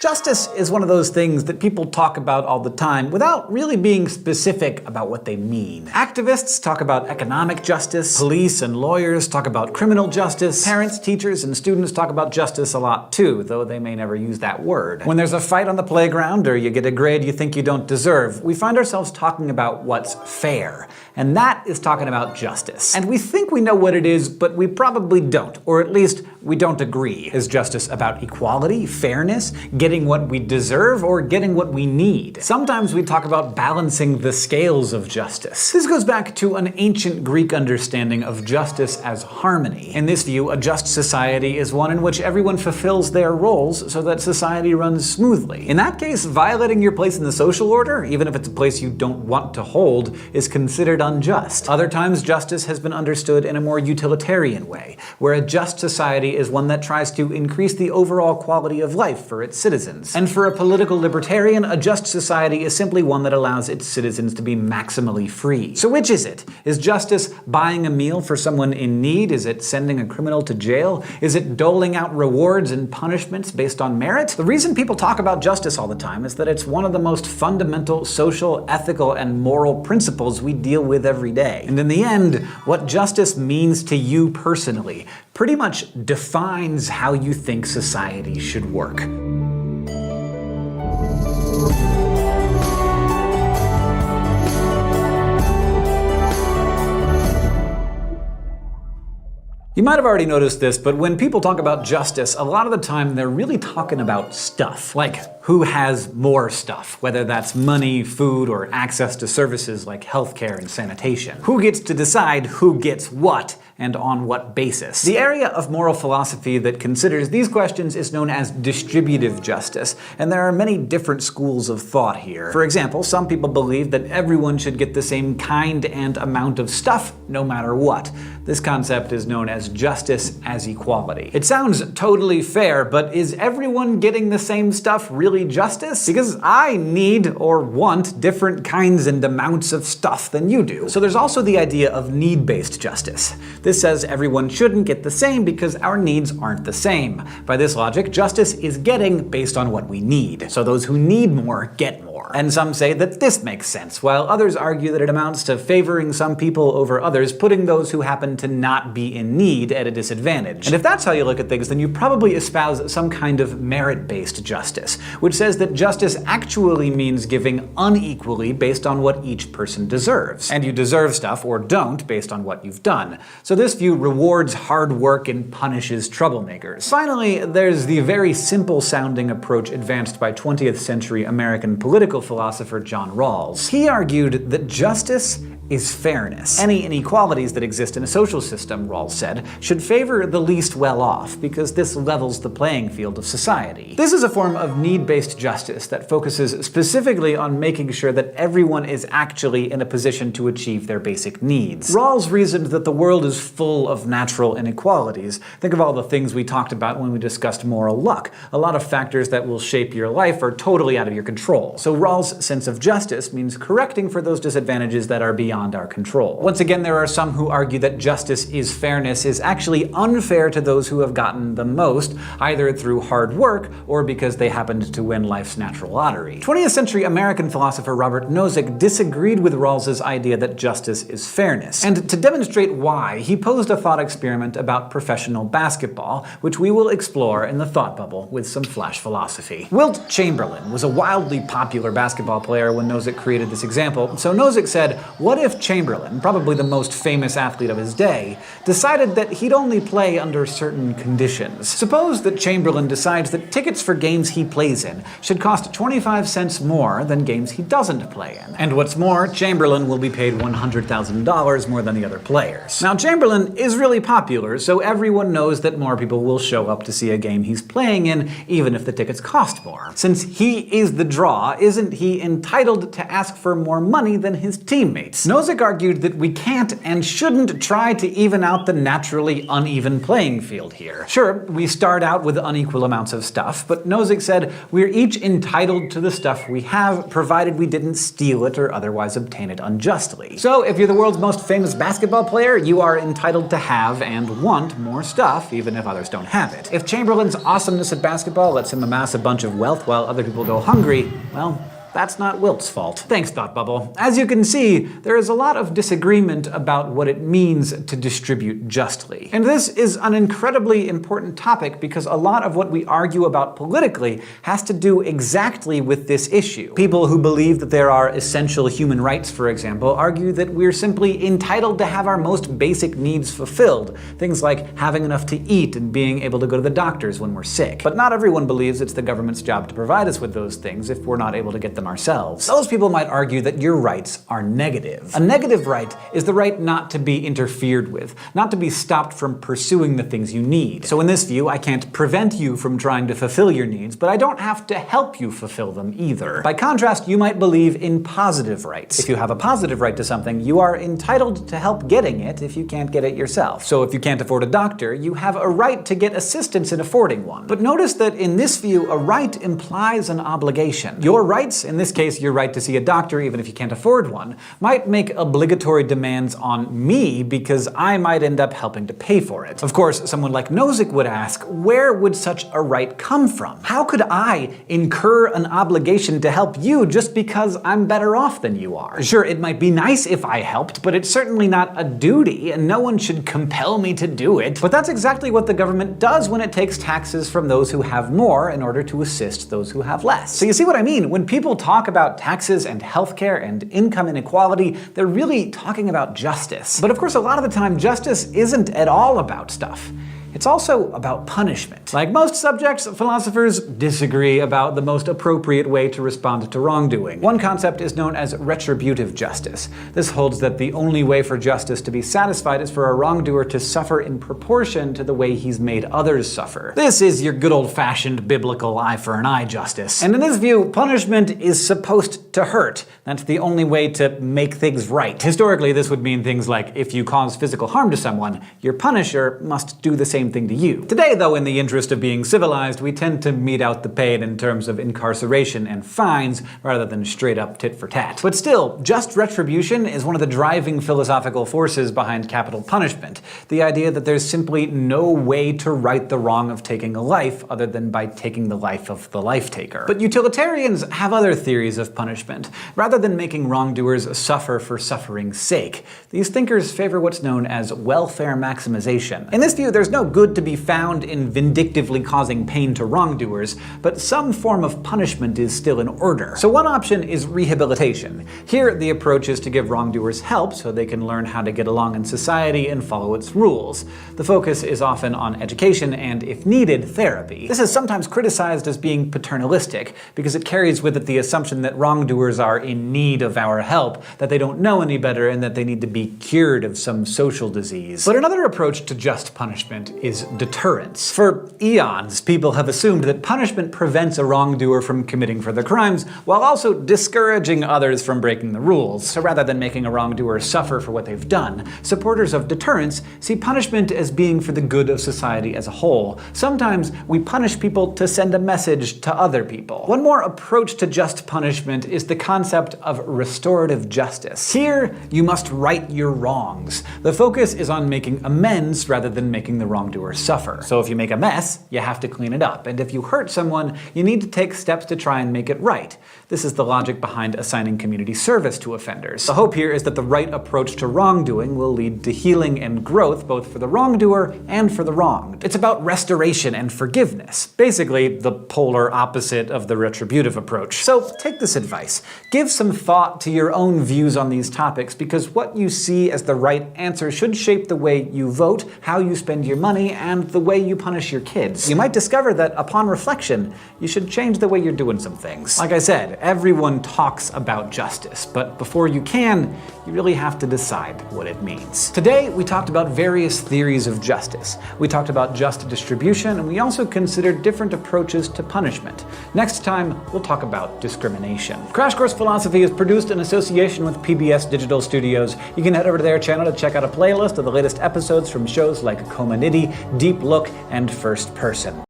Justice is one of those things that people talk about all the time without really being specific about what they mean. Activists talk about economic justice, police and lawyers talk about criminal justice, parents, teachers, and students talk about justice a lot too, though they may never use that word. When there's a fight on the playground or you get a grade you think you don't deserve, we find ourselves talking about what's fair. And that is talking about justice. And we think we know what it is, but we probably don't, or at least we don't agree. Is justice about equality, fairness, getting what we deserve, or getting what we need? Sometimes we talk about balancing the scales of justice. This goes back to an ancient Greek understanding of justice as harmony. In this view, a just society is one in which everyone fulfills their roles so that society runs smoothly. In that case, violating your place in the social order, even if it's a place you don't want to hold, is considered unjust. Other times, justice has been understood in a more utilitarian way, where a just society is one that tries to increase the overall quality of life for its citizens. And for a political libertarian, a just society is simply one that allows its citizens to be maximally free. So which is it? Is justice buying a meal for someone in need? Is it sending a criminal to jail? Is it doling out rewards and punishments based on merit? The reason people talk about justice all the time is that it's one of the most fundamental social, ethical, and moral principles we deal with every day. And in the end, what justice means to you personally pretty much defines how you think society should work. You might have already noticed this, but when people talk about justice, a lot of the time they're really talking about stuff. Like, who has more stuff, whether that's money, food, or access to services like healthcare and sanitation. Who gets to decide who gets what, and on what basis? The area of moral philosophy that considers these questions is known as distributive justice, and there are many different schools of thought here. For example, some people believe that everyone should get the same kind and amount of stuff, no matter what. This concept is known as justice as equality. It sounds totally fair, but is everyone getting the same stuff really justice? Because I need or want different kinds and amounts of stuff than you do. So there's also the idea of need-based justice. This says everyone shouldn't get the same because our needs aren't the same. By this logic, justice is getting based on what we need. So those who need more get more. And some say that this makes sense, while others argue that it amounts to favoring some people over others, putting those who happen to not be in need at a disadvantage. And if that's how you look at things, then you probably espouse some kind of merit-based justice, which says that justice actually means giving unequally based on what each person deserves. And you deserve stuff, or don't, based on what you've done. So this view rewards hard work and punishes troublemakers. Finally, there's the very simple-sounding approach advanced by 20th century American political philosopher John Rawls. He argued that justice is fairness. Any inequalities that exist in a social system, Rawls said, should favor the least well-off, because this levels the playing field of society. This is a form of need-based justice that focuses specifically on making sure that everyone is actually in a position to achieve their basic needs. Rawls reasoned that the world is full of natural inequalities. Think of all the things we talked about when we discussed moral luck. A lot of factors that will shape your life are totally out of your control. So Rawls' sense of justice means correcting for those disadvantages that are beyond our control. Once again, there are some who argue that justice is fairness is actually unfair to those who have gotten the most, either through hard work or because they happened to win life's natural lottery. 20th century American philosopher Robert Nozick disagreed with Rawls's idea that justice is fairness. And to demonstrate why, he posed a thought experiment about professional basketball, which we will explore in the thought bubble with some flash philosophy. Wilt Chamberlain was a wildly popular basketball player when Nozick created this example, so Nozick said, what if Chamberlain, probably the most famous athlete of his day, decided that he'd only play under certain conditions? Suppose that Chamberlain decides that tickets for games he plays in should cost 25 cents more than games he doesn't play in. And what's more, Chamberlain will be paid $100,000 more than the other players. Now, Chamberlain is really popular, so everyone knows that more people will show up to see a game he's playing in, even if the tickets cost more. Since he is the draw, isn't he entitled to ask for more money than his teammates? Nozick argued that we can't and shouldn't try to even out the naturally uneven playing field here. Sure, we start out with unequal amounts of stuff, but Nozick said we're each entitled to the stuff we have, provided we didn't steal it or otherwise obtain it unjustly. So if you're the world's most famous basketball player, you are entitled to have and want more stuff, even if others don't have it. If Chamberlain's awesomeness at basketball lets him amass a bunch of wealth while other people go hungry, well, that's not Wilt's fault. Thanks, Thought Bubble. As you can see, there is a lot of disagreement about what it means to distribute justly. And this is an incredibly important topic because a lot of what we argue about politically has to do exactly with this issue. People who believe that there are essential human rights, for example, argue that we're simply entitled to have our most basic needs fulfilled. Things like having enough to eat and being able to go to the doctors when we're sick. But not everyone believes it's the government's job to provide us with those things if we're not able to get them ourselves. Those people might argue that your rights are negative. A negative right is the right not to be interfered with, not to be stopped from pursuing the things you need. So in this view, I can't prevent you from trying to fulfill your needs, but I don't have to help you fulfill them either. By contrast, you might believe in positive rights. If you have a positive right to something, you are entitled to help getting it if you can't get it yourself. So if you can't afford a doctor, you have a right to get assistance in affording one. But notice that in this view, a right implies an obligation. Your rights, in this case your right to see a doctor even if you can't afford one, might make obligatory demands on me because I might end up helping to pay for it. Of course, someone like Nozick would ask, where would such a right come from? How could I incur an obligation to help you just because I'm better off than you are? Sure, it might be nice if I helped, but it's certainly not a duty, and no one should compel me to do it. But that's exactly what the government does when it takes taxes from those who have more in order to assist those who have less. So you see what I mean? When people talk about taxes and healthcare and income inequality, they're really talking about justice. But of course, a lot of the time, justice isn't at all about stuff. It's also about punishment. Like most subjects, philosophers disagree about the most appropriate way to respond to wrongdoing. One concept is known as retributive justice. This holds that the only way for justice to be satisfied is for a wrongdoer to suffer in proportion to the way he's made others suffer. This is your good old-fashioned biblical eye for an eye justice. And in this view, punishment is supposed to hurt. That's the only way to make things right. Historically, this would mean things like if you cause physical harm to someone, your punisher must do the same thing to you. Today, though, in the interest of being civilized, we tend to mete out the pain in terms of incarceration and fines rather than straight up tit for tat. But still, just retribution is one of the driving philosophical forces behind capital punishment. The idea that there's simply no way to right the wrong of taking a life other than by taking the life of the life taker. But utilitarians have other theories of punishment. Rather than making wrongdoers suffer for suffering's sake, these thinkers favor what's known as welfare maximization. In this view, there's no good to be found in vindictively causing pain to wrongdoers, but some form of punishment is still in order. So one option is rehabilitation. Here, the approach is to give wrongdoers help so they can learn how to get along in society and follow its rules. The focus is often on education and, if needed, therapy. This is sometimes criticized as being paternalistic because it carries with it the assumption that wrongdoers are in need of our help, that they don't know any better, and that they need to be cured of some social disease. But another approach to just punishment is deterrence. For eons, people have assumed that punishment prevents a wrongdoer from committing further crimes, while also discouraging others from breaking the rules. So rather than making a wrongdoer suffer for what they've done, supporters of deterrence see punishment as being for the good of society as a whole. Sometimes we punish people to send a message to other people. One more approach to just punishment is the concept of restorative justice. Here, you must right your wrongs. The focus is on making amends rather than making the wrongdoer suffer. So if you make a mess, you have to clean it up. And if you hurt someone, you need to take steps to try and make it right. This is the logic behind assigning community service to offenders. The hope here is that the right approach to wrongdoing will lead to healing and growth both for the wrongdoer and for the wronged. It's about restoration and forgiveness. Basically, the polar opposite of the retributive approach. So take this advice. Give some thought to your own views on these topics, because what you see as the right answer should shape the way you vote, how you spend your money, and the way you punish your kids. You might discover that upon reflection, you should change the way you're doing some things. Like I said, Everyone talks about justice, but before you can, you really have to decide what it means. Today, we talked about various theories of justice. We talked about just distribution, and we also considered different approaches to punishment. Next time, we'll talk about discrimination. Crash Course Philosophy is produced in association with PBS Digital Studios. You can head over to their channel to check out a playlist of the latest episodes from shows like Komanidi, Deep Look, and First Person.